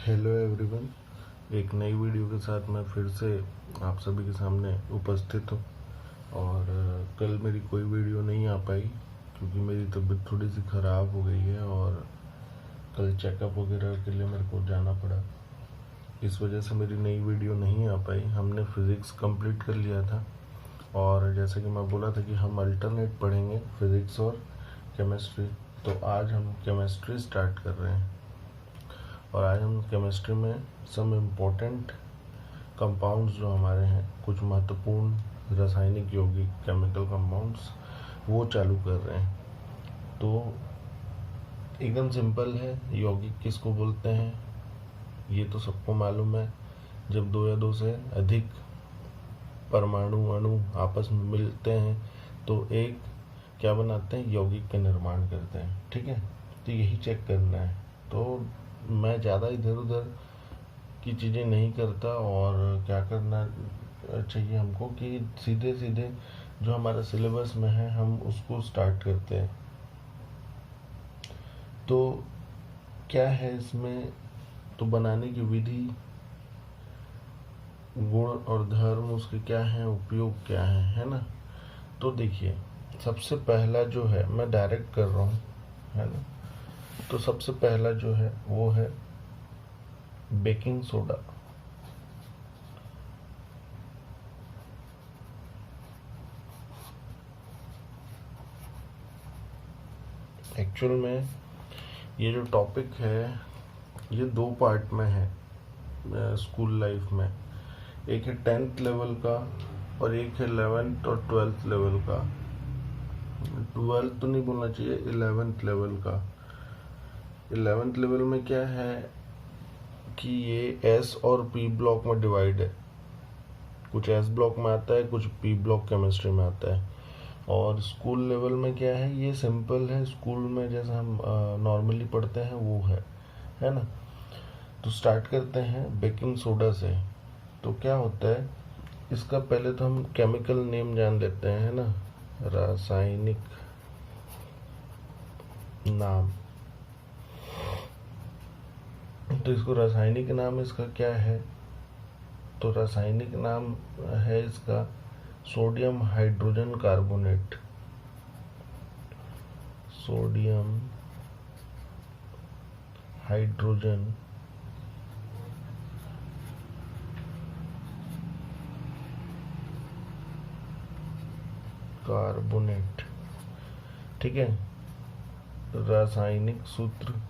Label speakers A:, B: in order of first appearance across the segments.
A: Hello everyone, एक नई video के साथ मैं फिर से आप सभी के सामने उपस्थित हूँ। और कल मेरी कोई वीडियो नहीं आ पाई क्योंकि मेरी तबीयत थोड़ी सी ख़राब हो गई है और कल चेकअप वगैरह के लिए मेरे को जाना पड़ा। इस वजह से मेरी नई वीडियो नहीं आ पाई। हमने फ़िज़िक्स कंप्लीट कर लिया था और जैसे कि मैं बोला था कि हम अल्टरनेट पढ़ेंगे, फ़िज़िक्स और केमिस्ट्री। तो आज हम केमिस्ट्री स्टार्ट कर रहे हैं और आज हम केमिस्ट्री में सम इम्पोर्टेंट कंपाउंड्स जो हमारे हैं, कुछ महत्वपूर्ण रासायनिक यौगिक केमिकल कंपाउंड्स, वो चालू कर रहे हैं। तो एकदम सिंपल है, यौगिक किसको बोलते हैं ये तो सबको मालूम है। जब दो या दो से अधिक परमाणु अणु आपस में मिलते हैं तो एक क्या बनाते हैं, यौगिक का निर्माण करते हैं। ठीक है, तो यही चेक करना है। तो मैं ज़्यादा इधर उधर की चीज़ें नहीं करता और क्या करना चाहिए हमको कि सीधे सीधे जो हमारा सिलेबस में है हम उसको स्टार्ट करते हैं। तो क्या है इसमें, तो बनाने की विधि, गुण और धर्म उसके क्या हैं, उपयोग क्या है ना। तो देखिए, सबसे पहला जो है, मैं डायरेक्ट कर रहा हूँ, है ना। तो सबसे पहला जो है वो है बेकिंग सोडा। एक्चुअल में ये जो टॉपिक है ये दो पार्ट में है स्कूल लाइफ में। एक है 10th लेवल का और एक है 11th और 12th लेवल का। 12th तो नहीं बोलना चाहिए, 11th लेवल का। 11th लेवल में क्या है कि ये एस और पी ब्लॉक में डिवाइड है। कुछ एस ब्लॉक में आता है, कुछ पी ब्लॉक केमिस्ट्री में आता है। और स्कूल लेवल में क्या है, ये सिंपल है, स्कूल में जैसे हम नॉर्मली पढ़ते हैं वो है ना। तो स्टार्ट करते हैं बेकिंग सोडा से। तो क्या होता है इसका, पहले तो हम केमिकल नेम जान लेते हैं, है ना, रासायनिक नाम। तो इसको रासायनिक नाम इसका क्या है, तो रासायनिक नाम है इसका sodium hydrogen carbonate. Sodium hydrogen carbonate. ठीक है, रासायनिक सूत्र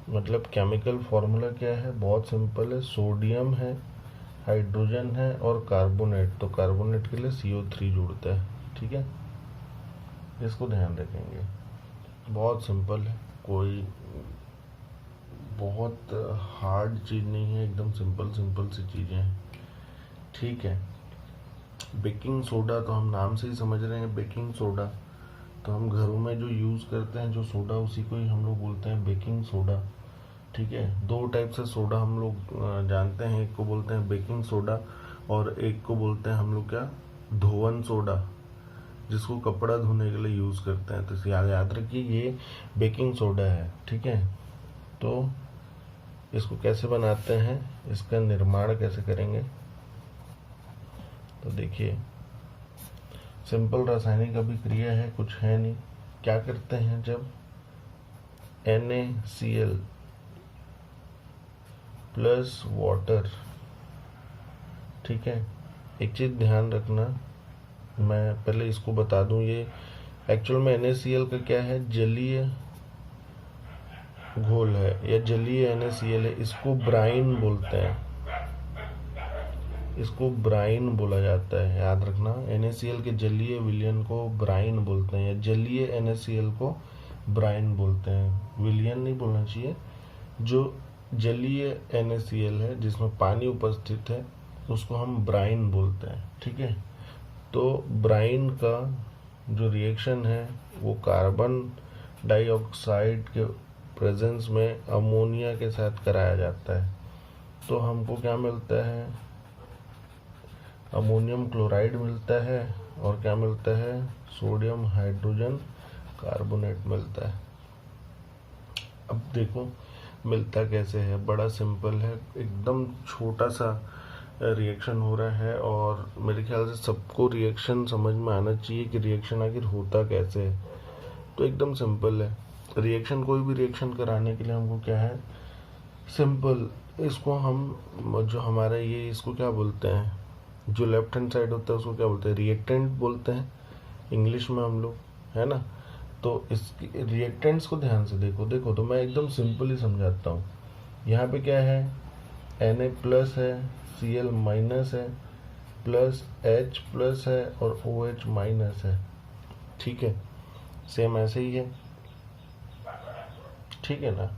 A: मतलब केमिकल फॉर्मूला क्या है, बहुत सिंपल है। सोडियम है, हाइड्रोजन है और कार्बोनेट। तो कार्बोनेट के लिए CO3 जुड़ता है। ठीक है, इसको ध्यान रखेंगे। बहुत सिंपल है, कोई बहुत हार्ड चीज़ नहीं है, एकदम सिंपल सिंपल सी चीज़ें हैं। ठीक है, बेकिंग सोडा तो हम नाम से ही समझ रहे हैं, बेकिंग सोडा। तो हम घरों में जो यूज़ करते हैं जो सोडा, उसी को ही हम लोग बोलते हैं बेकिंग सोडा। ठीक है, दो टाइप से सोडा हम लोग जानते हैं। एक को बोलते हैं बेकिंग सोडा और एक को बोलते हैं हम लोग क्या, धोवन सोडा, जिसको कपड़ा धोने के लिए यूज़ करते हैं। तो इसे याद रखिए, ये बेकिंग सोडा है। ठीक है, तो इसको कैसे बनाते हैं, इसका निर्माण कैसे करेंगे, तो देखिए सिंपल रासायनिक अभिक्रिया है, कुछ है नहीं। क्या करते हैं, जब NaCl प्लस वाटर, ठीक है, एक चीज़ ध्यान रखना, मैं पहले इसको बता दूं, ये एक्चुअल में NaCl का क्या है, जलीय घोल है या जलीय NaCl है। इसको ब्राइन बोलते हैं, इसको ब्राइन बोला जाता है, याद रखना। NaCl के जलीय विलयन को ब्राइन बोलते हैं या जलीय NaCl को ब्राइन बोलते हैं। विलयन नहीं बोलना चाहिए, जो जलीय NaCl है जिसमें पानी उपस्थित है उसको हम ब्राइन बोलते हैं। ठीक है, तो ब्राइन का जो रिएक्शन है वो कार्बन डाइऑक्साइड के प्रेजेंस में अमोनिया के साथ कराया जाता है। तो हमको क्या मिलता है, अमोनियम क्लोराइड मिलता है और क्या मिलता है, सोडियम हाइड्रोजन कार्बोनेट मिलता है। अब देखो मिलता कैसे है, बड़ा सिंपल है, एकदम छोटा सा रिएक्शन हो रहा है और मेरे ख्याल से सबको रिएक्शन समझ में आना चाहिए कि रिएक्शन आखिर होता कैसे है। तो एकदम सिंपल है रिएक्शन, कोई भी रिएक्शन कराने के लिए हमको क्या है, सिंपल, इसको हम जो हमारा ये इसको क्या बोलते हैं, जो लेफ्ट हैंड साइड होता है उसको क्या बोलते हैं, रिएक्टेंट बोलते हैं इंग्लिश में हम लोग, है ना। तो इस रिएक्टेंट्स को ध्यान से देखो तो मैं एकदम सिंपल ही समझाता हूँ। यहाँ पे क्या है, Na प्लस है, Cl माइनस है, प्लस H प्लस है और OH माइनस है, ठीक है, सेम ऐसे ही है, ठीक है ना।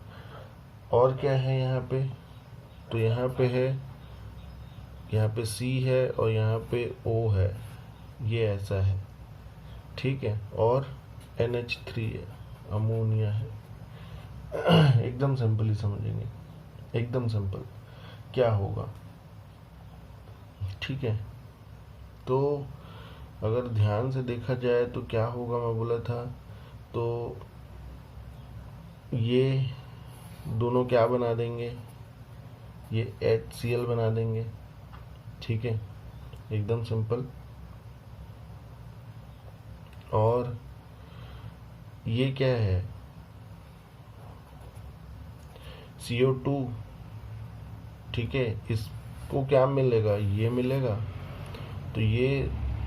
A: और क्या है यहाँ पे, तो यहाँ पे है, यहाँ पे C है और यहाँ पे O है, ये ऐसा है, ठीक है, और NH3 है, अमोनिया है। एकदम सिंपल ही समझेंगे, एकदम सिंपल क्या होगा, ठीक है। तो अगर ध्यान से देखा जाए तो क्या होगा, मैं बोला था, तो ये दोनों क्या बना देंगे, ये HCl बना देंगे, ठीक है, एकदम सिंपल। और ये क्या है, CO2, ठीक है, इसको क्या मिलेगा, ये मिलेगा। तो ये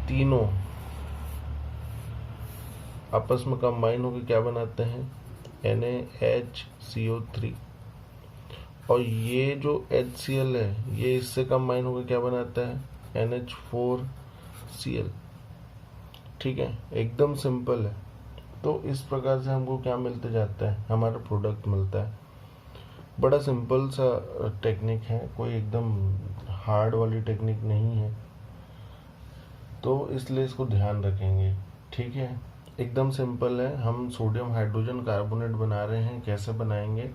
A: तीनों आपस में कंबाइन होकर क्या बनाते हैं, NaHCO3। और ये जो HCl है ये इससे कंबाइन होकर क्या बनाता है, NH4Cl, ठीक है, एकदम सिंपल है। तो इस प्रकार से हमको क्या मिलते जाता है, हमारा प्रोडक्ट मिलता है। बड़ा सिंपल सा टेक्निक है, कोई एकदम हार्ड वाली टेक्निक नहीं है, तो इसलिए इसको ध्यान रखेंगे, ठीक है, एकदम सिंपल है। हम सोडियम हाइड्रोजन कार्बोनेट बना रहे हैं, कैसे बनाएंगे,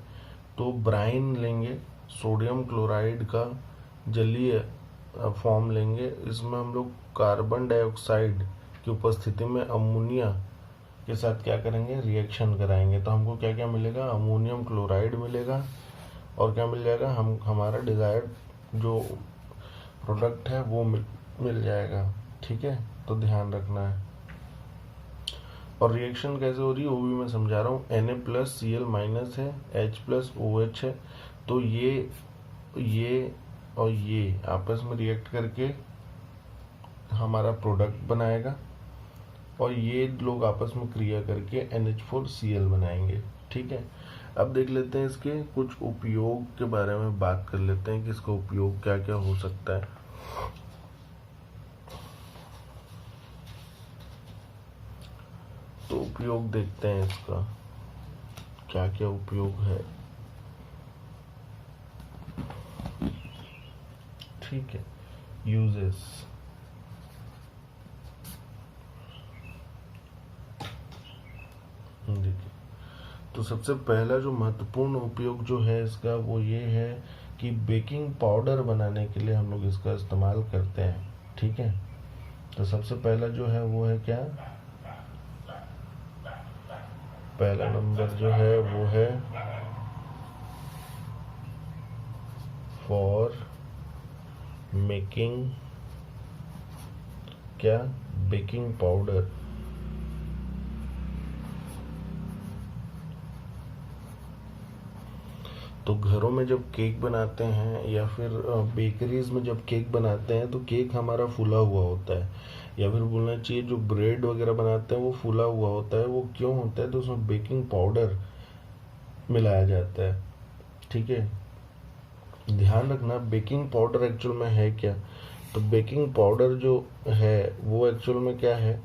A: तो ब्राइन लेंगे, सोडियम क्लोराइड का जलीय फॉर्म लेंगे, इसमें हम लोग कार्बन डाइऑक्साइड की उपस्थिति में अमोनिया के साथ क्या करेंगे, रिएक्शन कराएंगे। तो हमको क्या क्या मिलेगा, अमोनियम क्लोराइड मिलेगा और क्या मिल जाएगा, हम हमारा डिजायर्ड जो प्रोडक्ट है वो मिल जाएगा, ठीक है। तो ध्यान रखना है। और रिएक्शन कैसे हो रही है वो भी मैं समझा रहा हूँ। Na प्लस Cl माइनस है, H प्लस OH है, तो ये और ये आपस में रिएक्ट करके हमारा प्रोडक्ट बनाएगा और ये लोग आपस में क्रिया करके NH4Cl बनाएंगे, ठीक है। अब देख लेते हैं इसके कुछ उपयोग के बारे में, बात कर लेते हैं कि इसका उपयोग क्या क्या हो सकता है। तो उपयोग देखते हैं इसका क्या क्या उपयोग है, ठीक है। यूजेस, देखिए, तो सबसे पहला जो महत्वपूर्ण उपयोग जो है इसका वो ये है कि बेकिंग पाउडर बनाने के लिए हम लोग इसका इस्तेमाल करते हैं, ठीक है। तो सबसे पहला जो है वो है क्या, पहला नंबर जो है वो है फॉर मेकिंग क्या, बेकिंग पाउडर। तो घरों में जब केक बनाते हैं या फिर बेकरीज में जब केक बनाते हैं तो केक हमारा फूला हुआ होता है, या फिर बोलना चाहिए जो ब्रेड वगैरह बनाते हैं वो फूला हुआ होता है। वो क्यों होता है, तो उसमें बेकिंग पाउडर मिलाया जाता है, ठीक है। ध्यान रखना बेकिंग पाउडर एक्चुअल में है क्या, तो बेकिंग पाउडर जो है वो एक्चुअल में क्या है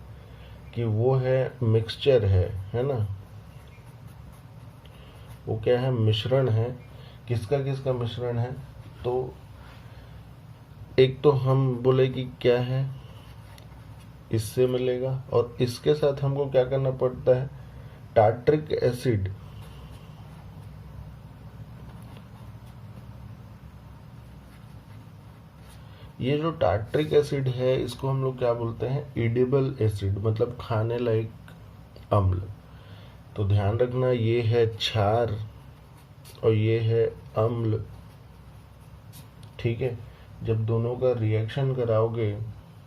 A: कि वो है मिक्सचर है ना, वो क्या है, मिश्रण है। किसका किसका मिश्रण है, तो एक तो हम बोले कि क्या है, इससे मिलेगा और इसके साथ हमको क्या करना पड़ता है, टार्ट्रिक एसिड, ये जो टार्ट्रिक एसिड है इसको हम लोग क्या बोलते हैं, एडिबल एसिड, मतलब खाने लायक अम्ल। तो ध्यान रखना, ये है क्षार और ये है अम्ल, ठीक है। जब दोनों का रिएक्शन कराओगे,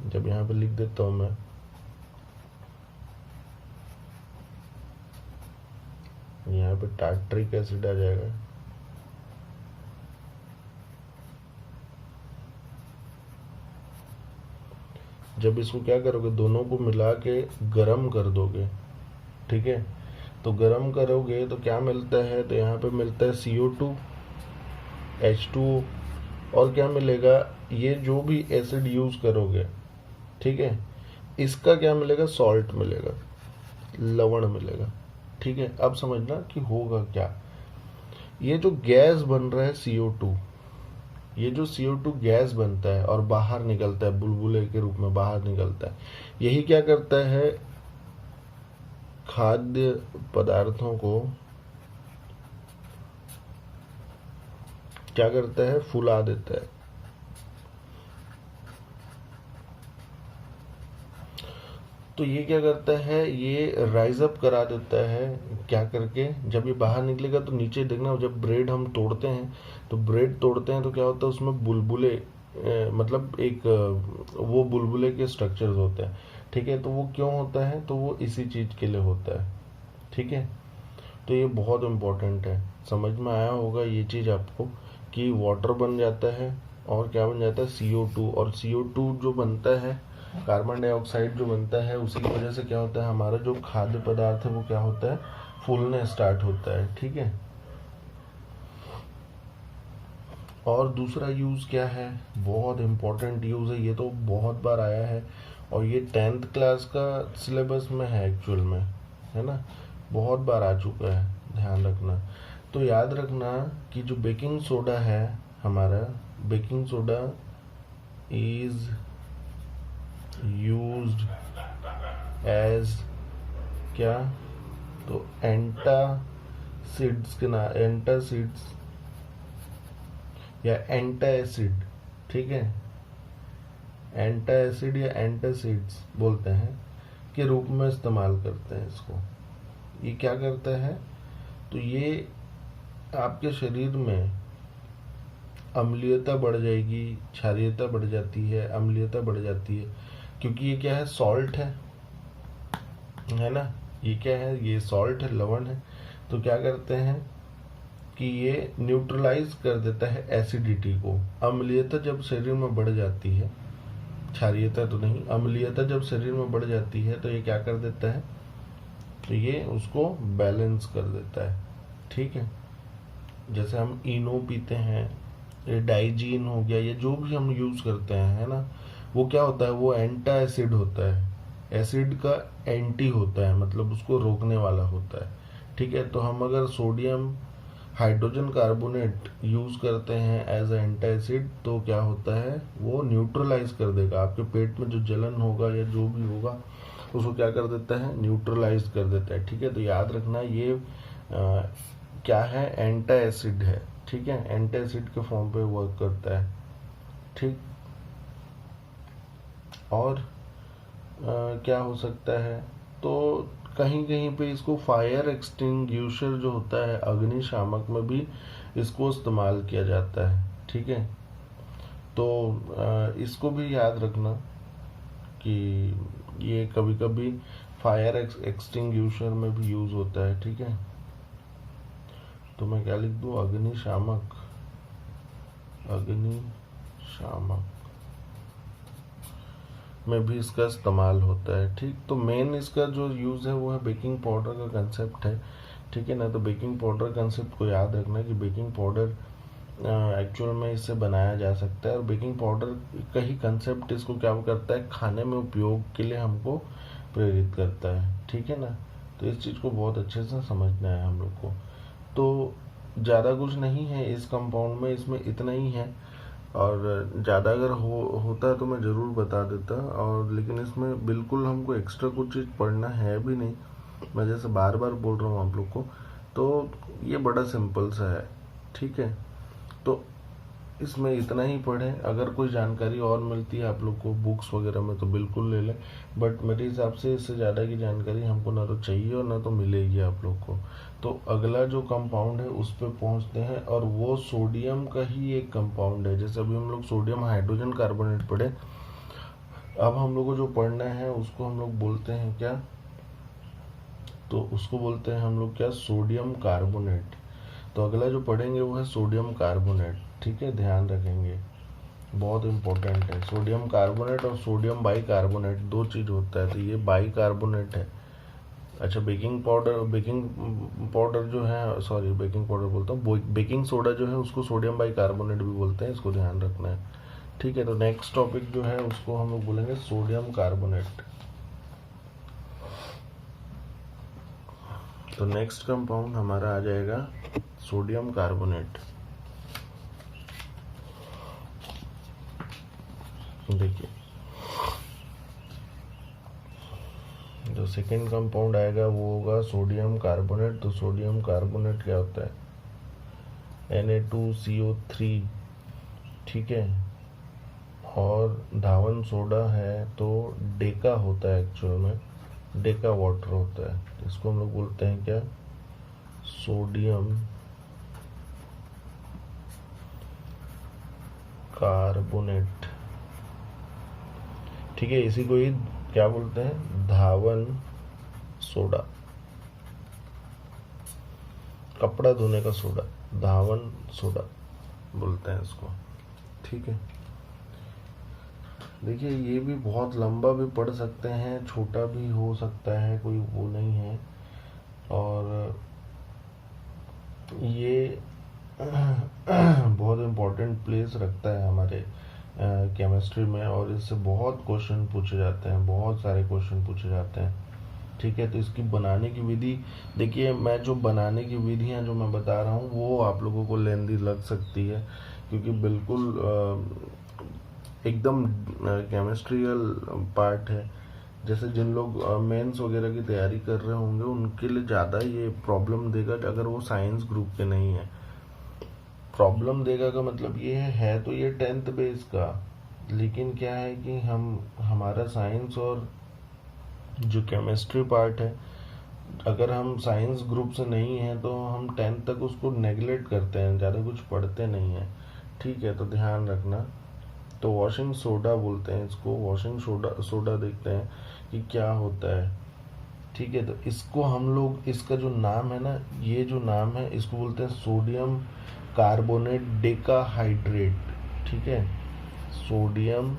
A: जब यहाँ पे लिख देता हूं मैं, यहाँ पे टार्ट्रिक एसिड आ जाएगा, जब इसको क्या करोगे, दोनों को मिला के गर्म कर दोगे, ठीक है। तो गर्म करोगे तो क्या मिलता है, तो यहाँ पे मिलता है CO2 H2O, और क्या मिलेगा, ये जो भी एसिड यूज करोगे, ठीक है, इसका क्या मिलेगा, सॉल्ट मिलेगा, लवण मिलेगा, ठीक है। अब समझना कि होगा क्या, ये जो गैस बन रहा है CO2, ये जो CO2 गैस बनता है और बाहर निकलता है, बुलबुले के रूप में बाहर निकलता है, यही क्या करता है, खाद्य पदार्थों को क्या करता है, फुला देता है। तो ये क्या करता है, ये राइज अप करा देता है, क्या करके, जब ये बाहर निकलेगा तो नीचे देखना, जब ब्रेड हम तोड़ते हैं, तो ब्रेड तोड़ते हैं तो क्या होता है, उसमें बुलबुले, मतलब एक वो बुलबुले के स्ट्रक्चर्स होते हैं, ठीक है। तो वो क्यों होता है, तो वो इसी चीज के लिए होता है, ठीक है। तो ये बहुत इम्पोर्टेंट है, समझ में आया होगा ये चीज आपको, कि वाटर बन जाता है और क्या बन जाता है, CO2, और CO2 जो बनता है, कार्बन डाइऑक्साइड जो बनता है, उसी की वजह से क्या होता है, हमारा जो खाद्य पदार्थ है वो क्या होता है, फूलने स्टार्ट होता है, ठीक है। और दूसरा यूज क्या है, बहुत इंपॉर्टेंट यूज है, ये तो बहुत बार आया है, और ये 10th क्लास का सिलेबस में है एक्चुअल में, है ना, बहुत बार आ चुका है, ध्यान रखना। तो याद रखना कि जो बेकिंग सोडा है हमारा, baking soda is used as क्या, तो एंटासिड्स के ना, एंटासिड्स या एंटाएसिड, ठीक है, एंटाएसिड या एंटासिड्स बोलते हैं, के रूप में इस्तेमाल करते हैं इसको। ये क्या करता है, तो ये आपके शरीर में अम्लीयता बढ़ जाएगी, क्षारीयता बढ़ जाती है, अम्लीयता बढ़ जाती है, क्योंकि ये क्या है, सॉल्ट है ना, ये क्या है, ये सॉल्ट है, लवण है। तो क्या करते हैं कि ये न्यूट्रलाइज कर देता है एसिडिटी को। अम्लीयता जब शरीर में बढ़ जाती है, क्षारीयता तो नहीं, अम्लीयता जब शरीर में बढ़ जाती है, तो ये क्या कर देता है, तो ये उसको बैलेंस कर देता है, ठीक है। जैसे हम इनो पीते हैं, ये डाइजीन हो गया, ये जो भी हम यूज करते हैं, है ना, वो क्या होता है, वो एंटा एसिड होता है, एसिड का एंटी होता है, मतलब उसको रोकने वाला होता है, ठीक है। तो हम अगर सोडियम हाइड्रोजन कार्बोनेट यूज करते हैं एज एंटा एसिड, तो क्या होता है, वो न्यूट्रलाइज कर देगा, आपके पेट में जो जलन होगा या जो भी होगा उसको क्या कर देता है, न्यूट्रलाइज कर देता है, ठीक है। तो याद रखना, ये क्या है, एंटा एसिड है, ठीक है, एंटा एसिड के फॉर्म पे वर्क करता है, ठीक। और क्या हो सकता है, तो कहीं कहीं पे इसको फायर एक्सटिंग्विशर जो होता है, अग्निशामक में भी इसको इस्तेमाल किया जाता है, ठीक है। तो इसको भी याद रखना कि ये कभी कभी फायर एक्सटिंग्विशर में भी यूज होता है, ठीक है। तो मैं क्या लिख दूं, अग्निशामक, अग्निशामक में भी इसका इस्तेमाल होता है, ठीक। तो मेन इसका जो यूज़ है वो है बेकिंग पाउडर का कंसेप्ट है, ठीक है ना। तो बेकिंग पाउडर कंसेप्ट को याद रखना कि बेकिंग पाउडर एक्चुअल में इससे बनाया जा सकता है, और बेकिंग पाउडर का ही कंसेप्ट इसको क्या करता है, खाने में उपयोग के लिए हमको प्रेरित करता है, ठीक है ना। तो इस चीज़ को बहुत अच्छे से समझना है हम लोग को। तो ज़्यादा कुछ नहीं है इस कंपाउंड में, इसमें इतना ही है, और ज़्यादा अगर होता है तो मैं ज़रूर बता देता, और लेकिन इसमें बिल्कुल हमको एक्स्ट्रा कुछ चीज़ पढ़ना है भी नहीं, मैं जैसे बार बार बोल रहा हूँ आप लोग को। तो ये बड़ा सिंपल सा है, ठीक है। तो इसमें इतना ही पढ़ें। अगर कोई जानकारी और मिलती है आप लोग को बुक्स वगैरह में तो बिल्कुल ले लें, बट मेरे हिसाब से इससे ज़्यादा की जानकारी हमको ना तो चाहिए और ना तो मिलेगी आप लोग को। तो अगला जो कंपाउंड है उस पर पहुँचते हैं, और वो सोडियम का ही एक कंपाउंड है। जैसे अभी हम लोग सोडियम हाइड्रोजन कार्बोनेट पढ़े, अब हम लोग को जो पढ़ना है उसको हम लोग बोलते हैं क्या, तो उसको बोलते हैं हम लोग क्या, सोडियम कार्बोनेट। तो अगला जो पढ़ेंगे वो है सोडियम कार्बोनेट। ठीक है, ध्यान रखेंगे, बहुत इंपॉर्टेंट है। सोडियम कार्बोनेट और सोडियम बाई कार्बोनेट दो चीज़ होता है, तो ये बाई कार्बोनेट है। अच्छा, बेकिंग पाउडर जो है, सॉरी बेकिंग पाउडर बोलता हूँ, बेकिंग सोडा जो है उसको सोडियम बाई कार्बोनेट भी बोलते हैं, इसको ध्यान रखना है। ठीक है, तो नेक्स्ट टॉपिक जो है उसको हम लोग बोलेंगे सोडियम कार्बोनेट। तो नेक्स्ट कंपाउंड हमारा आ जाएगा सोडियम कार्बोनेट। देखिए, जो सेकेंड कंपाउंड आएगा वो होगा सोडियम कार्बोनेट। तो सोडियम कार्बोनेट क्या होता है, Na2CO3। ठीक है, और धावन सोडा है तो डेका होता है, एक्चुअल में डेका वाटर होता है। इसको हम लोग बोलते हैं क्या, सोडियम कार्बोनेट। ठीक है, इसी को ही क्या बोलते हैं, धावन सोडा, कपड़ा धोने का सोडा, धावन सोडा बोलते हैं इसको। ठीक है, देखिए ये भी बहुत लंबा भी पढ़ सकते हैं, छोटा भी हो सकता है, कोई वो नहीं है। और ये बहुत इम्पोर्टेंट प्लेस रखता है हमारे केमिस्ट्री में, और इससे बहुत क्वेश्चन पूछे जाते हैं, बहुत सारे क्वेश्चन पूछे जाते हैं। ठीक है, तो इसकी बनाने की विधि देखिए, मैं जो बनाने की विधियाँ जो मैं बता रहा हूँ वो आप लोगों को लेंदी लग सकती है, क्योंकि बिल्कुल एकदम केमिस्ट्रियल पार्ट है। जैसे जिन लोग मेंस वगैरह की तैयारी कर रहे होंगे उनके लिए ज़्यादा ये प्रॉब्लम देगा अगर वो साइंस ग्रुप के नहीं है। प्रॉब्लम देगा का मतलब ये है तो ये 10th बेस का, लेकिन क्या है कि हमारा साइंस और जो केमिस्ट्री पार्ट है, अगर हम साइंस ग्रुप से नहीं हैं तो हम 10th तक उसको नेगलेक्ट करते हैं, ज़्यादा कुछ पढ़ते नहीं हैं। ठीक है, तो ध्यान रखना। तो वॉशिंग सोडा बोलते हैं इसको, वॉशिंग सोडा देखते हैं कि क्या होता है। ठीक है, तो इसको हम लोग, इसका जो नाम है ना, ये जो नाम है इसको बोलते हैं सोडियम कार्बोनेट डेकाहाइड्रेट। ठीक है, सोडियम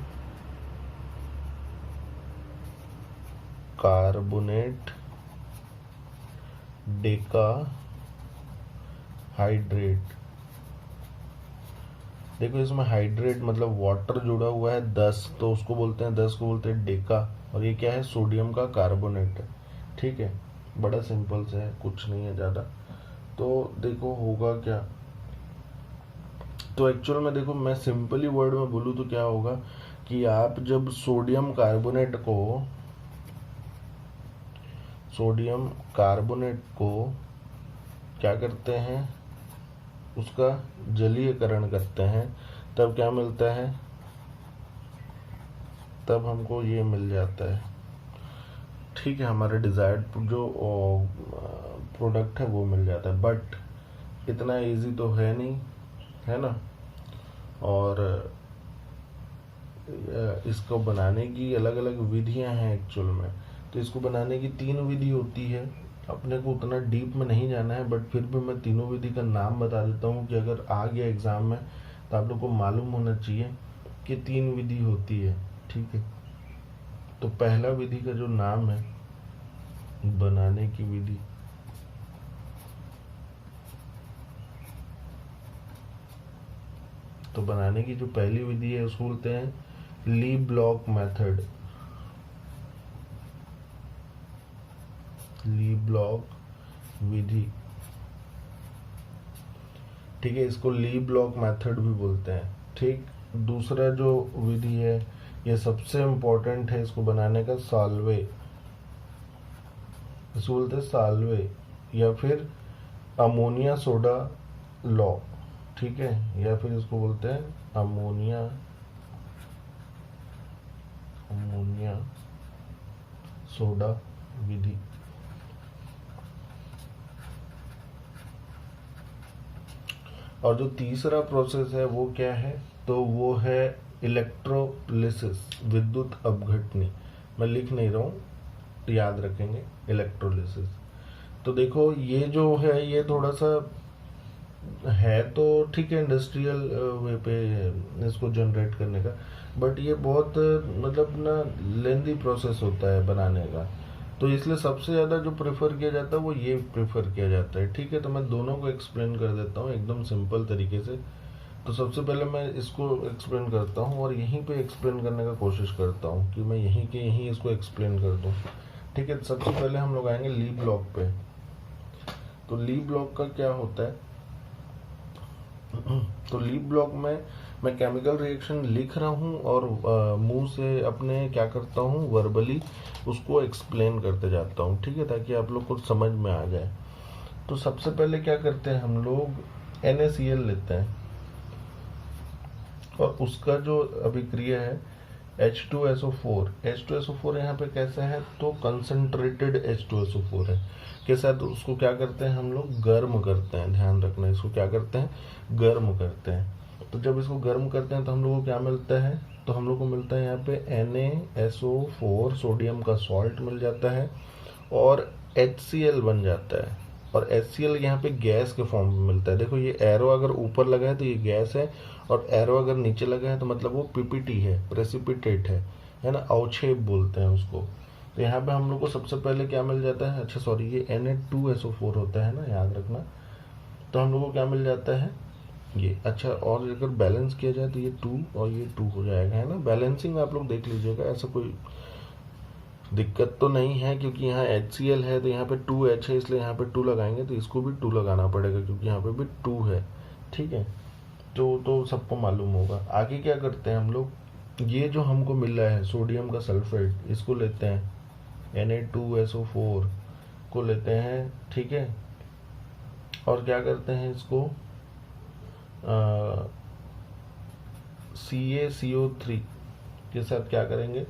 A: कार्बोनेट डेकाहाइड्रेट। देखो इसमें हाइड्रेट मतलब वाटर जुड़ा हुआ है 10, तो उसको बोलते हैं 10 को बोलते हैं डेका, और ये क्या है, सोडियम का कार्बोनेट है। ठीक है, बड़ा सिंपल से है, कुछ नहीं है ज़्यादा। तो देखो होगा क्या, तो एक्चुअल में देखो मैं सिंपली वर्ड में बोलूँ तो क्या होगा कि आप जब सोडियम कार्बोनेट को क्या करते हैं, उसका जलीयकरण करते हैं, तब क्या मिलता है, तब हमको ये मिल जाता है। ठीक है, हमारा डिजायर्ड जो प्रोडक्ट है वो मिल जाता है, बट इतना इजी तो है नहीं, है ना। और इसको बनाने की अलग अलग विधियां हैं एक्चुअल में। तो इसको बनाने की 3 विधि होती है, अपने को उतना डीप में नहीं जाना है, बट फिर भी मैं तीनों विधि का नाम बता देता हूँ कि अगर आ गया एग्जाम में तो आप लोग को मालूम होना चाहिए कि 3 विधि होती है। ठीक है, तो पहला विधि का जो नाम है, बनाने की विधि, तो बनाने की जो पहली विधि है उसको बोलते हैं ली ब्लॉक मेथड। ली ब्लॉक विधि। ठीक है, इसको ली ब्लॉक मेथड भी बोलते हैं। ठीक, दूसरा जो विधि है ये सबसे इंपॉर्टेंट है इसको बनाने का, साल्वे, इसको बोलते हैं साल्वे, या फिर अमोनिया सोडा लॉ। ठीक है, या फिर इसको बोलते हैं अमोनिया सोडा विधि। और जो तीसरा प्रोसेस है वो क्या है, तो वो है इलेक्ट्रोलिसिस, विद्युत अपघटनी। मैं लिख नहीं रहा हूँ, याद रखेंगे इलेक्ट्रोलिसिस। तो देखो ये जो है ये थोड़ा सा है तो ठीक है, इंडस्ट्रियल वे पे इसको जनरेट करने का, बट ये बहुत मतलब ना लेंदी प्रोसेस होता है बनाने का। तो इसलिए सबसे ज़्यादा जो प्रेफर किया जाता है वो ये प्रेफर किया जाता है। ठीक है, तो मैं दोनों को एक्सप्लेन कर देता हूँ एकदम सिंपल तरीके से। तो सबसे पहले मैं इसको एक्सप्लेन करता हूँ और यहीं पे एक्सप्लेन करने का कोशिश करता हूँ कि मैं यहीं के यहीं इसको एक्सप्लेन कर दूँ। ठीक है, सबसे पहले हम लोग आएंगे ली ब्लॉक पे। तो ली ब्लॉक का क्या होता है, तो ली ब्लॉक में मैं केमिकल रिएक्शन लिख रहा हूँ और मुंह से अपने क्या करता हूँ, वर्बली उसको एक्सप्लेन करते जाता हूँ। ठीक है, ताकि आप लोग को समझ में आ जाए। तो सबसे पहले क्या करते हैं हम लोग, NaCl लेते हैं और उसका जो अभिक्रिया है H2SO4। H2SO4 यहाँ पे कैसा है, तो कंसंट्रेटेड H2SO4 है के साथ उसको क्या करते हैं हम लोग, गर्म करते हैं। ध्यान रखना, इसको क्या करते हैं, गर्म करते हैं। तो जब इसको गर्म करते हैं तो हम लोग को क्या मिलता है, तो हम लोग को मिलता है यहाँ पे NaSO4, सोडियम का सॉल्ट मिल जाता है और HCl बन जाता है। और HCl यहाँ पे गैस के फॉर्म में मिलता है। देखो ये एरो अगर ऊपर लगा है तो ये गैस है, और एरो अगर नीचे लगा है तो मतलब वो PPT है, प्रेसिपिटेट है ना, अवक्षेप बोलते हैं उसको। तो यहाँ पे हम लोग को सबसे पहले क्या मिल जाता है, अच्छा सॉरी ये Na2SO4 होता है ना, याद रखना। तो हम लोग को क्या मिल जाता है ये, अच्छा, और अगर बैलेंस किया जाए तो ये 2 और ये 2 हो जाएगा, है ना। बैलेंसिंग आप लोग देख लीजिएगा, ऐसा कोई दिक्कत तो नहीं है, क्योंकि यहाँ HCl है तो यहाँ पे 2H है, इसलिए यहाँ पे 2 लगाएंगे, तो इसको भी 2 लगाना पड़ेगा क्योंकि यहाँ पे भी 2 है। ठीक है, तो सबको मालूम होगा। आगे क्या करते हैं हम लोग, ये जो हमको मिल रहा है सोडियम का सल्फेट, इसको लेते हैं, Na2SO4 को लेते हैं। ठीक है, और क्या करते हैं इसको CaCO3 के साथ क्या करेंगे,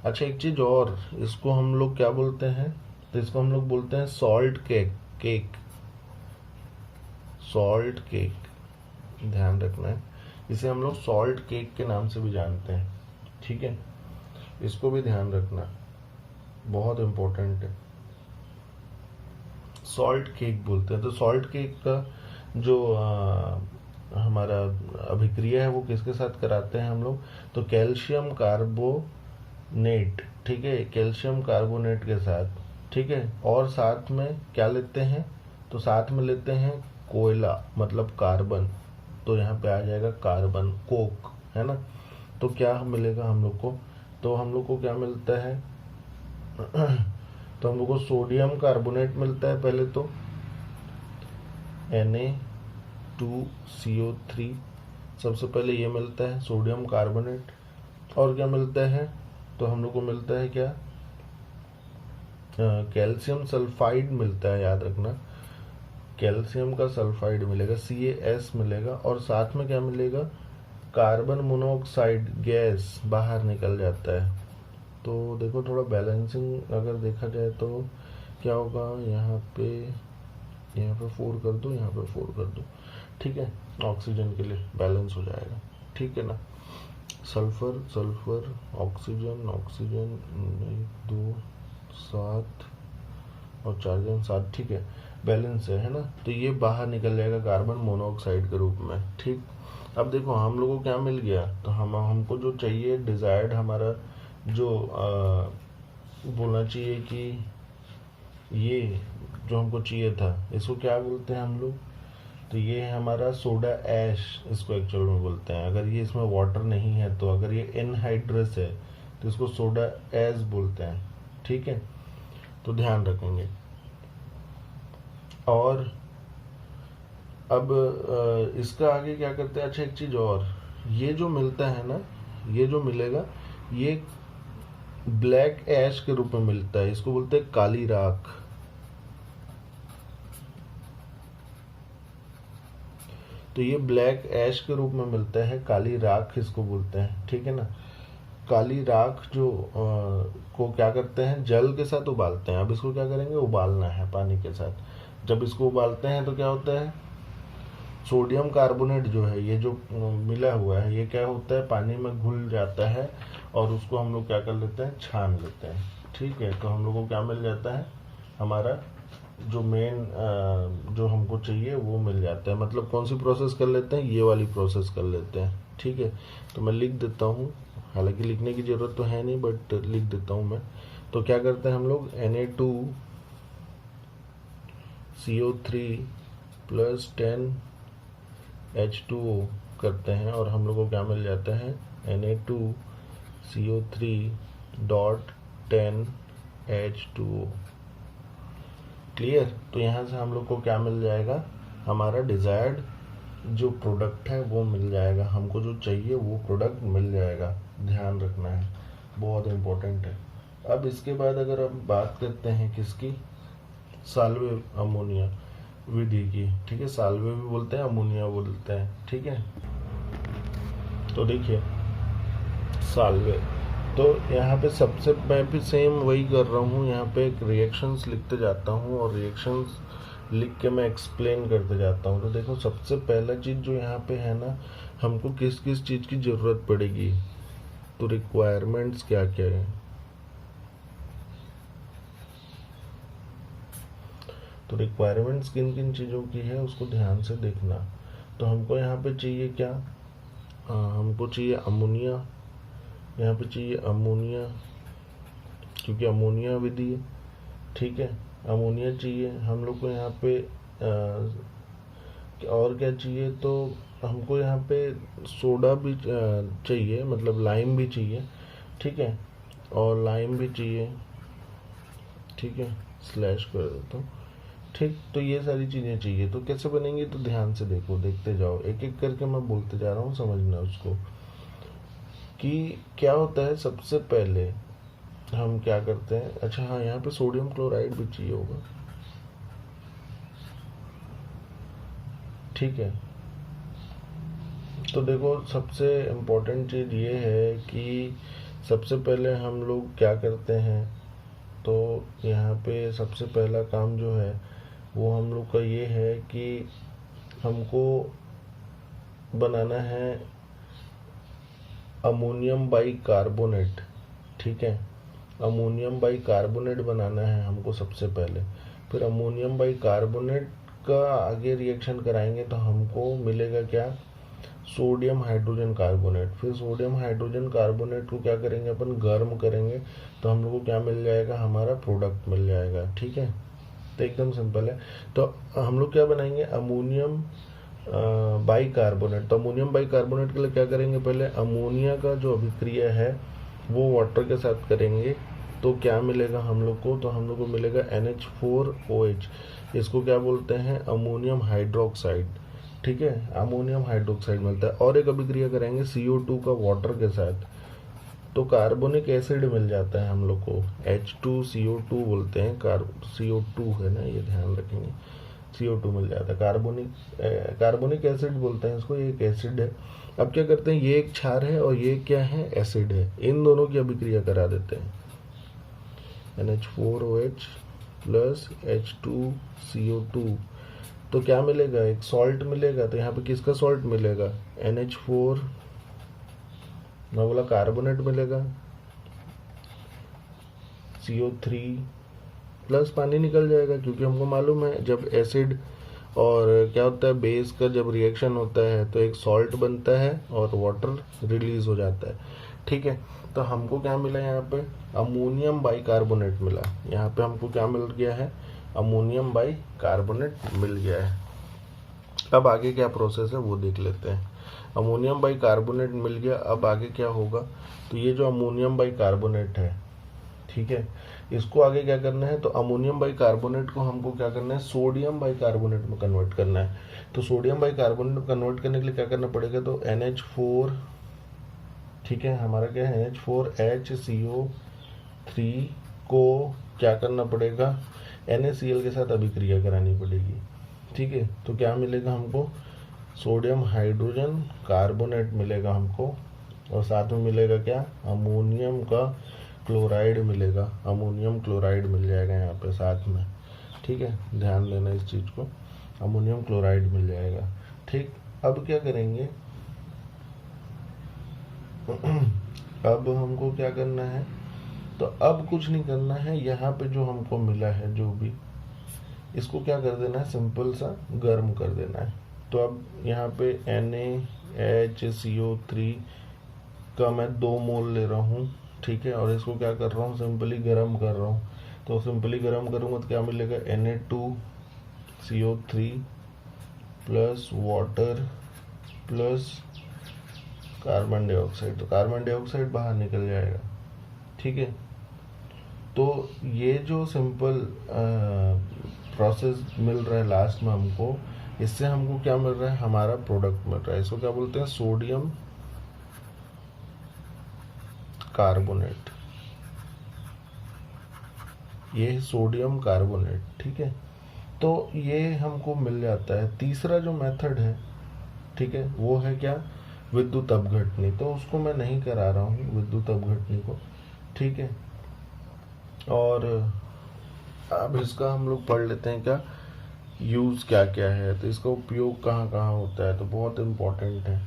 A: अच्छा एक चीज और, इसको हम लोग क्या बोलते हैं, तो इसको हम लोग बोलते हैं सॉल्ट केक, सॉल्ट केक, ध्यान रखना है। इसे हम लोग सॉल्ट केक के नाम से भी जानते हैं। ठीक है, इसको भी ध्यान रखना, बहुत इंपॉर्टेंट है। सॉल्ट केक बोलते हैं। तो सॉल्ट केक का जो हमारा अभिक्रिया है वो किसके साथ कराते हैं हम लोग, तो कैल्शियम कार्बोनेट। ठीक है, कैल्शियम कार्बोनेट के साथ। ठीक है, और साथ में क्या लेते हैं, तो साथ में लेते हैं कोयला, मतलब कार्बन। तो यहाँ पे आ जाएगा कार्बन कोक, है ना। तो क्या मिलेगा हम लोग को, तो हम लोग को क्या मिलता है तो हम लोग को सोडियम कार्बोनेट मिलता है पहले तो, Na2CO3 सबसे पहले ये मिलता है सोडियम कार्बोनेट। और क्या मिलता है, तो हम लोग को मिलता है क्या, कैल्शियम सल्फाइड मिलता है, याद रखना, कैल्शियम का सल्फाइड मिलेगा, CaS मिलेगा, और साथ में क्या मिलेगा, कार्बन मोनोऑक्साइड गैस बाहर निकल जाता है। तो देखो थोड़ा बैलेंसिंग अगर देखा जाए तो क्या होगा, यहाँ पे 4 कर दो, यहाँ पे 4 कर दो। ठीक है, ऑक्सीजन के लिए बैलेंस हो जाएगा। ठीक है ना, सल्फर सल्फर, ऑक्सीजन ऑक्सीजन, 1 2 7 और 4 जन 7। ठीक है, बैलेंस है ना। तो ये बाहर निकल जाएगा कार्बन मोनोऑक्साइड के रूप में। ठीक, अब देखो हम लोगों को क्या मिल गया, तो हमको जो चाहिए डिजायर्ड हमारा जो बोलना चाहिए कि ये जो हमको चाहिए था, इसको क्या बोलते हैं हम लोग, तो ये है हमारा सोडा ऐश, इसको एक्चुअल में बोलते हैं। अगर ये इसमें वाटर नहीं है, तो अगर ये एनहाइड्रस है तो इसको सोडा ऐश बोलते हैं। ठीक है, तो ध्यान रखेंगे। और अब इसका आगे क्या करते हैं, अच्छा एक चीज और, ये जो मिलता है ना, ये जो मिलेगा ये ब्लैक ऐश के रूप में मिलता है, इसको बोलते हैं काली राख। तो ये ब्लैक ऐश के रूप में मिलता है, काली राख इसको बोलते हैं, ठीक है ना। काली राख जो को क्या करते हैं, जल के साथ उबालते हैं। अब इसको क्या करेंगे, उबालना है पानी के साथ। जब इसको उबालते हैं तो क्या होता है, सोडियम कार्बोनेट जो है, ये जो मिला हुआ है, ये क्या होता है, पानी में घुल जाता है और उसको हम लोग क्या कर लेते हैं, छान लेते हैं, ठीक है। तो हम लोग को क्या मिल जाता है, हमारा जो मेन जो हमको चाहिए वो मिल जाता है। मतलब कौन सी प्रोसेस कर लेते हैं, ये वाली प्रोसेस कर लेते हैं, ठीक है। तो मैं लिख देता हूँ, हालांकि लिखने की ज़रूरत तो है नहीं, बट लिख देता हूँ मैं। तो क्या करते हैं हम लोग, Na2CO3 + 10H2O करते हैं और हम लोग को क्या मिल जाता है, Na2CO3.10H2O। क्लियर। तो यहाँ से हम लोग को क्या मिल जाएगा, हमारा डिज़ायर्ड जो प्रोडक्ट है वो मिल जाएगा, हमको जो चाहिए वो प्रोडक्ट मिल जाएगा। ध्यान रखना है, बहुत इम्पोर्टेंट है। अब इसके बाद अगर हम बात करते हैं किसकी, साल्वे अमोनिया विधि की, ठीक है। साल्वे भी बोलते हैं, अमोनिया बोलते हैं, ठीक है। तो देखिए साल्वे, तो यहाँ पे सबसे, मैं भी सेम वही कर रहा हूँ, यहाँ पे एक रिएक्शंस लिखते जाता हूँ और रिएक्शंस लिख के मैं एक्सप्लेन करते जाता हूँ। तो देखो सबसे पहला चीज़ जो यहाँ पे है ना, हमको किस किस चीज़ की ज़रूरत पड़ेगी, तो रिक्वायरमेंट्स क्या क्या है। तो रिक्वायरमेंट्स किन किन चीज़ों की है उसको ध्यान से देखना। तो हमको यहाँ पे चाहिए क्या, हमको चाहिए अमोनिया, यहाँ पे चाहिए अमोनिया क्योंकि अमोनिया विधि है, ठीक है। अमोनिया चाहिए हम लोग को यहाँ पे और क्या चाहिए, तो हमको यहाँ पे सोडा भी चाहिए, मतलब लाइम भी चाहिए, ठीक है, और लाइम भी चाहिए, ठीक है। स्लैश कर देता हूँ, ठीक। तो ये सारी चीज़ें चाहिए। तो कैसे बनेंगी, तो ध्यान से देखो, देखते जाओ, एक एक करके मैं बोलते जा रहा हूँ, समझना उसको कि क्या होता है। सबसे पहले हम क्या करते हैं, अच्छा हाँ, यहाँ पे सोडियम क्लोराइड भी चाहिए होगा, ठीक है। तो देखो सबसे इम्पोर्टेंट चीज़ ये है कि सबसे पहले हम लोग क्या करते हैं, तो यहाँ पे सबसे पहला काम जो है वो हम लोग का ये है कि हमको बनाना है अमोनियम बाइकार्बोनेट, ठीक है। अमोनियम बाइकार्बोनेट बनाना है हमको सबसे पहले। फिर अमोनियम बाइकार्बोनेट का आगे रिएक्शन कराएंगे तो हमको मिलेगा क्या, सोडियम हाइड्रोजन कार्बोनेट। फिर सोडियम हाइड्रोजन कार्बोनेट को क्या करेंगे, अपन गर्म करेंगे तो हम लोग को क्या मिल जाएगा, हमारा प्रोडक्ट मिल जाएगा, ठीक है। तो एकदम सिंपल है। तो हम लोग क्या बनाएंगे, अमोनियम बाइकार्बोनेट। तो अमोनियम बाइकार्बोनेट के लिए क्या करेंगे, पहले अमोनिया का जो अभिक्रिया है वो वाटर के साथ करेंगे तो क्या मिलेगा हम लोग को, तो हम लोग को मिलेगा NH4OH। इसको क्या बोलते हैं, अमोनियम हाइड्रोक्साइड, ठीक है। अमोनियम हाइड्रोक्साइड मिलता है। और एक अभिक्रिया करेंगे CO2 का वाटर के साथ, तो कार्बोनिक एसिड मिल जाता है हम लोग को, H2CO2 बोलते हैं, CO2 है ना, ये ध्यान रखेंगे, CO2 मिल जाता है। कार्बोनिक एसिड बोलते हैं इसको, ये एक एसिड है। अब क्या करते हैं, ये एक क्षार है और ये क्या है, एसिड है, इन दोनों की अभिक्रिया करा देते हैं, NH4OH + H2CO2। तो क्या मिलेगा, एक सॉल्ट मिलेगा। तो यहाँ पे किसका सॉल्ट मिलेगा, NH4, मैं बोला कार्बोनेट मिलेगा, CO3 प्लस पानी निकल जाएगा, क्योंकि हमको मालूम है जब एसिड और क्या होता है, बेस का जब रिएक्शन होता है तो एक सॉल्ट बनता है और वाटर रिलीज हो जाता है, ठीक है। तो हमको क्या मिला यहाँ पे, अमोनियम बाइकार्बोनेट मिला। यहाँ पे हमको क्या मिल गया है, अमोनियम बाइकार्बोनेट मिल गया है। अब आगे क्या प्रोसेस है वो देख लेते हैं। अमोनियम बाइकार्बोनेट मिल गया, अब आगे क्या होगा, तो ये जो अमोनियम बाइकार्बोनेट है, ठीक है, इसको आगे क्या करना है, तो अमोनियम बाइकार्बोनेट को हमको क्या करना है, सोडियम बाइकार्बोनेट में कन्वर्ट करना है। तो सोडियम बाइकार्बोनेट में कन्वर्ट करने के लिए क्या करना पड़ेगा, तो NH4, ठीक है, हमारा क्या है, NH4HCO3 को क्या करना पड़ेगा, NaCl के साथ अभिक्रिया करानी पड़ेगी, ठीक है। तो क्या मिलेगा हमको, सोडियम हाइड्रोजन कार्बोनेट मिलेगा हमको, और साथ में मिलेगा क्या, अमोनियम का क्लोराइड मिलेगा, अमोनियम क्लोराइड मिल जाएगा यहाँ पे साथ में। ठीक है, ध्यान देना इस चीज़ को, अमोनियम क्लोराइड मिल जाएगा। ठीक, अब क्या करेंगे अब हमको क्या करना है, तो अब कुछ नहीं करना है, यहाँ पे जो हमको मिला है जो भी, इसको क्या कर देना है, सिंपल सा गर्म कर देना है। तो अब यहाँ पे NaHCO3 का मैं 2 मोल ले रहा हूँ। ठीक है, और इसको क्या कर रहा हूँ, सिंपली गर्म कर रहा हूँ। तो सिंपली गर्म करूँगा तो क्या मिलेगा, Na2CO3 plus water plus carbon dioxide. तो कार्बन डाइऑक्साइड बाहर निकल जाएगा। ठीक है, तो ये जो सिंपल प्रोसेस मिल रहा है लास्ट में हमको, इससे हमको क्या मिल रहा है, हमारा प्रोडक्ट मिल रहा है। इसको क्या बोलते हैं, सोडियम कार्बोनेट। ये सोडियम कार्बोनेट। ठीक है, तो ये हमको मिल जाता है। तीसरा जो मेथड है, ठीक है, वो है क्या, विद्युत अपघटनी। तो उसको मैं नहीं करा रहा हूँ, विद्युत अपघटनी को। ठीक है, और अब इसका हम लोग पढ़ लेते हैं क्या यूज़ क्या क्या है, तो इसका उपयोग कहाँ कहाँ होता है, तो बहुत इम्पोर्टेंट है।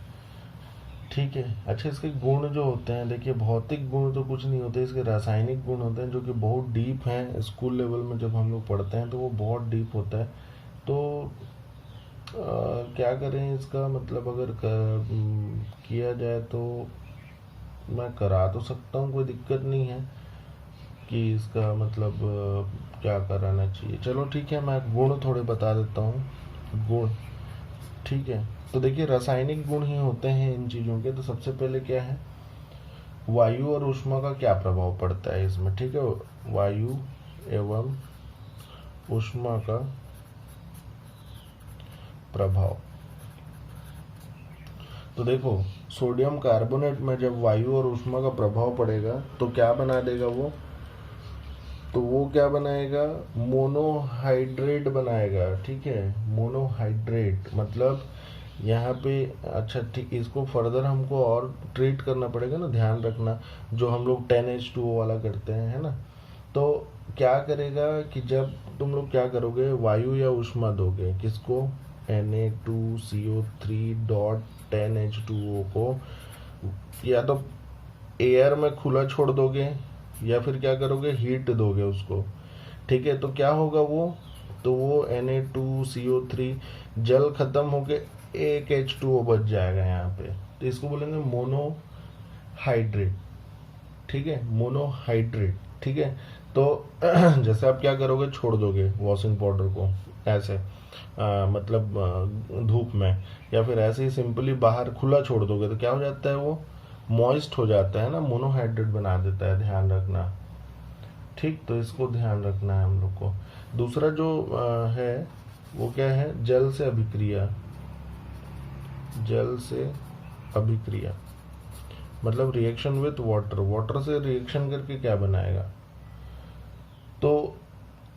A: ठीक है, अच्छा, इसके गुण जो होते हैं, देखिए भौतिक गुण तो कुछ नहीं होते, इसके रासायनिक गुण होते हैं जो कि बहुत डीप हैं। स्कूल लेवल में जब हम लोग पढ़ते हैं तो वो बहुत डीप होता है। तो क्या करें इसका मतलब, अगर किया जाए तो मैं करा तो सकता हूँ, कोई दिक्कत नहीं है कि इसका मतलब क्या कराना चाहिए। चलो ठीक है, मैं गुण थोड़े बता देता हूँ, गुण। ठीक है, तो देखिए रासायनिक गुण ही होते हैं इन चीज़ों के। तो सबसे पहले क्या है, वायु और ऊष्मा का क्या प्रभाव पड़ता है इसमें। ठीक है, वायु एवं ऊष्मा का प्रभाव। तो देखो, सोडियम कार्बोनेट में जब वायु और ऊष्मा का प्रभाव पड़ेगा तो क्या बना देगा वो, तो वो क्या बनाएगा, मोनोहाइड्रेट बनाएगा। ठीक है, मोनोहाइड्रेट मतलब यहाँ पे, अच्छा ठीक, इसको फर्दर हमको और ट्रीट करना पड़ेगा ना, ध्यान रखना, जो हम लोग 10H2O वाला करते हैं, है ना। तो क्या करेगा कि जब तुम लोग क्या करोगे, वायु या ऊष्मा दोगे किसको, Na2CO3.10H2O को, या तो एयर में खुला छोड़ दोगे या फिर क्या करोगे, हीट दोगे उसको। ठीक है, तो क्या होगा वो, तो वो Na2CO3 जल खत्म होके एक H2O बच जाएगा यहाँ पे। तो इसको बोलेंगे मोनोहाइड्रेट। ठीक है, मोनोहाइड्रेट। ठीक है, तो जैसे आप क्या करोगे, छोड़ दोगे वॉशिंग पाउडर को ऐसे, मतलब धूप में, या फिर ऐसे ही सिंपली बाहर खुला छोड़ दोगे तो क्या हो जाता है, वो मॉइस्ट हो जाता है ना, मोनोहाइड्रेट बना देता है, ध्यान रखना। ठीक, तो इसको ध्यान रखना है हम लोग को। दूसरा जो है वो क्या है, जल से अभिक्रिया। जल से अभिक्रिया मतलब रिएक्शन विथ वाटर, वाटर से रिएक्शन करके क्या बनाएगा, तो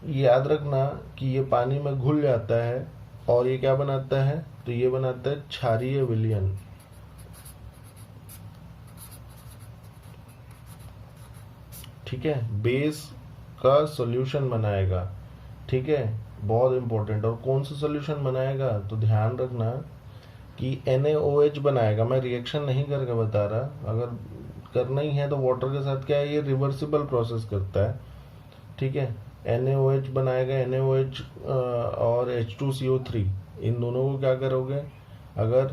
A: याद रखना कि ये पानी में घुल जाता है और ये क्या बनाता है, तो ये बनाता है क्षारीय विलयन। ठीक है, बेस का सॉल्यूशन बनाएगा। ठीक है, बहुत इंपॉर्टेंट। और कौन सा सॉल्यूशन बनाएगा, तो ध्यान रखना कि NaOH बनाएगा। मैं रिएक्शन नहीं करके बता रहा, अगर करना ही है तो वाटर के साथ क्या है, ये रिवर्सिबल प्रोसेस करता है। ठीक है, NaOH बनाएगा, NaOH और H2CO3, इन दोनों को क्या करोगे, अगर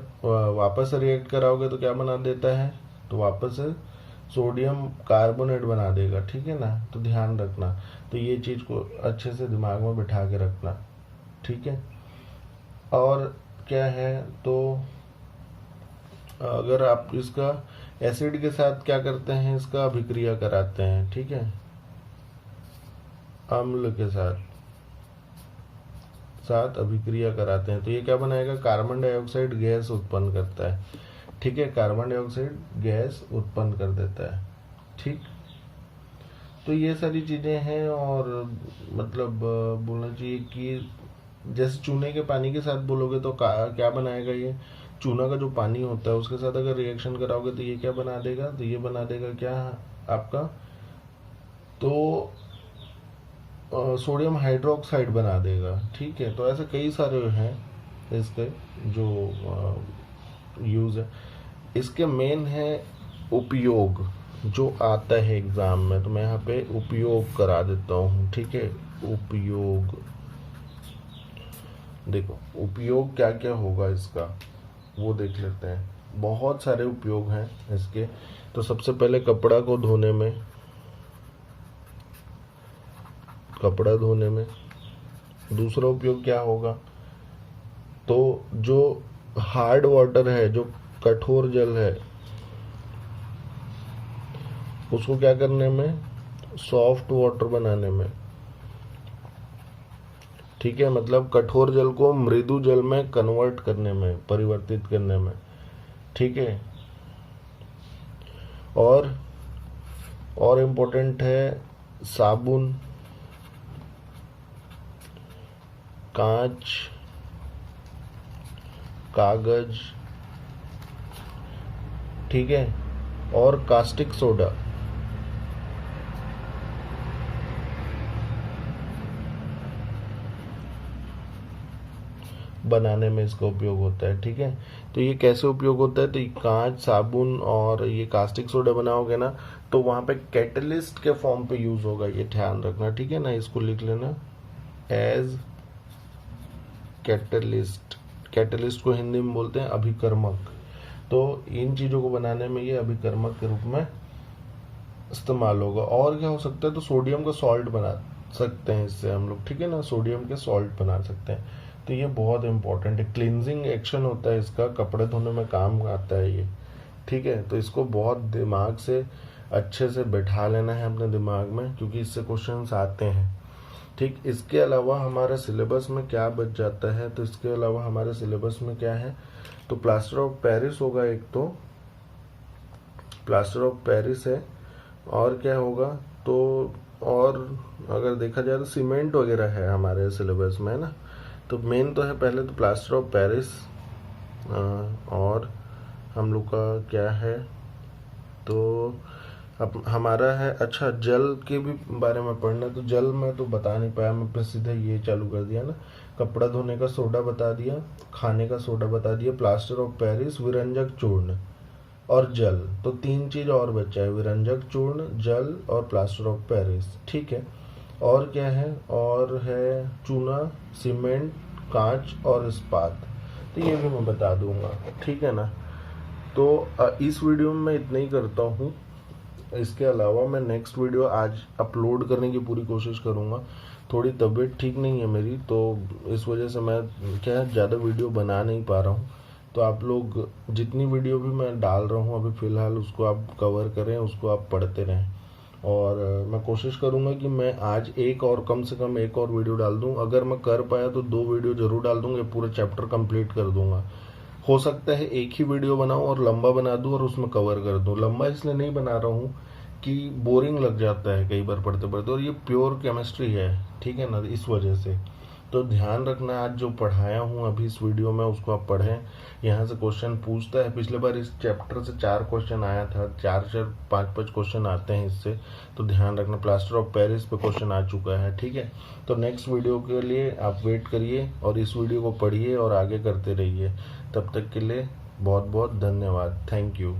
A: वापस से रिएक्ट कराओगे तो क्या बना देता है, तो वापस से सोडियम कार्बोनेट बना देगा। ठीक है ना, तो ध्यान रखना। तो ये चीज़ को अच्छे से दिमाग में बिठा के रखना। ठीक है, और क्या है, तो अगर आप इसका एसिड के साथ क्या करते हैं, इसका अभिक्रिया कराते हैं। ठीक है, अम्ल के साथ अभिक्रिया कराते हैं तो ये क्या बनाएगा, कार्बन डाइऑक्साइड गैस उत्पन्न करता है। ठीक है, कार्बन डाइऑक्साइड गैस उत्पन्न कर देता है। ठीक, तो ये सारी चीज़ें हैं। और मतलब बोलना चाहिए कि जैसे चूने के पानी के साथ बोलोगे तो क्या बनाएगा, ये चूना का जो पानी होता है उसके साथ अगर रिएक्शन कराओगे तो ये क्या बना देगा, तो ये बना देगा क्या आपका, तो सोडियम हाइड्रोक्साइड बना देगा। ठीक है, तो ऐसे कई सारे हैं इसके जो यूज़ है। इसके मेन है उपयोग जो आता है एग्ज़ाम में, तो मैं यहाँ पे उपयोग करा देता हूँ। ठीक है, उपयोग, देखो उपयोग क्या क्या होगा इसका वो देख लेते हैं। बहुत सारे उपयोग हैं इसके। तो सबसे पहले कपड़ा को धोने में, कपड़ा धोने में। दूसरा उपयोग क्या होगा, तो जो हार्ड वाटर है, जो कठोर जल है, उसको क्या करने में, सॉफ्ट वाटर बनाने में। ठीक है, मतलब कठोर जल को मृदु जल में कन्वर्ट करने में, परिवर्तित करने में। ठीक है, और इम्पोर्टेंट है साबुन, कांच, कागज, ठीक है, और कास्टिक सोडा बनाने में इसका उपयोग होता है। ठीक है, तो ये कैसे उपयोग होता है, तो ये कांच, साबुन और ये कास्टिक सोडा बनाओगे ना, तो वहाँ पे कैटलिस्ट के फॉर्म पे यूज होगा, ये ध्यान रखना। ठीक है ना, इसको लिख लेना एज कैटलिस्ट। कैटलिस्ट को हिंदी में बोलते हैं अभिकर्मक। तो इन चीज़ों को बनाने में ये अभिकर्मक के रूप में इस्तेमाल होगा। और क्या हो सकता है, तो सोडियम का सॉल्ट बना सकते हैं इससे हम लोग। ठीक है ना, सोडियम के सॉल्ट बना सकते हैं। तो ये बहुत इंपॉर्टेंट है, क्लींजिंग एक्शन होता है इसका, कपड़े धोने में काम आता है ये। ठीक है, तो इसको बहुत दिमाग से अच्छे से बैठा लेना है अपने दिमाग में, क्योंकि इससे क्वेश्चंस आते हैं। ठीक, इसके अलावा हमारे सिलेबस में क्या बच जाता है, तो इसके अलावा हमारे सिलेबस में क्या है, तो प्लास्टर ऑफ पेरिस होगा एक, तो प्लास्टर ऑफ पेरिस है। और क्या होगा, तो और अगर देखा जाए तो सीमेंट वगैरह है हमारे सिलेबस में, है ना। तो मेन तो है पहले तो प्लास्टर ऑफ पेरिस, और हम लोग का क्या है, तो अब हमारा है, अच्छा जल के भी बारे में पढ़ना। तो जल मैं तो बता नहीं पाया, मैं सीधा ये चालू कर दिया ना, कपड़ा धोने का सोडा बता दिया, खाने का सोडा बता दिया, प्लास्टर ऑफ पेरिस, विरंजक चूर्ण और जल। तो 3 चीज और बचा है, विरंजक चूर्ण, जल और प्लास्टर ऑफ पेरिस। ठीक है, और क्या है, और है चूना, सीमेंट, कांच और इस्पात। तो ये भी मैं बता दूंगा। ठीक है ना, तो इस वीडियो में मैं इतना ही करता हूँ। इसके अलावा मैं नेक्स्ट वीडियो आज अपलोड करने की पूरी कोशिश करूँगा। थोड़ी तबीयत ठीक नहीं है मेरी, तो इस वजह से मैं क्या ज़्यादा वीडियो बना नहीं पा रहा हूँ। तो आप लोग जितनी वीडियो भी मैं डाल रहा हूँ अभी फ़िलहाल, उसको आप कवर करें, उसको आप पढ़ते रहें। और मैं कोशिश करूँगा कि मैं आज कम से कम एक और वीडियो डाल दूँ। अगर मैं कर पाया तो 2 वीडियो ज़रूर डाल दूँगा, पूरा चैप्टर कंप्लीट कर दूँगा। हो सकता है एक ही वीडियो बनाऊँ और लंबा बना दूँ और उसमें कवर कर दूँ। लंबा इसलिए नहीं बना रहा हूँ कि बोरिंग लग जाता है कई बार पढ़ते पढ़ते, और ये प्योर केमिस्ट्री है। ठीक है ना, इस वजह से तो ध्यान रखना, आज जो पढ़ाया हूँ अभी इस वीडियो में उसको आप पढ़ें। यहाँ से क्वेश्चन पूछता है, पिछले बार इस चैप्टर से 4 क्वेश्चन आया था, 5 क्वेश्चन आते हैं इससे, तो ध्यान रखना। प्लास्टर ऑफ पेरिस पे क्वेश्चन आ चुका है। ठीक है, तो नेक्स्ट वीडियो के लिए आप वेट करिए और इस वीडियो को पढ़िए और आगे करते रहिए। तब तक के लिए बहुत बहुत धन्यवाद। Thank you.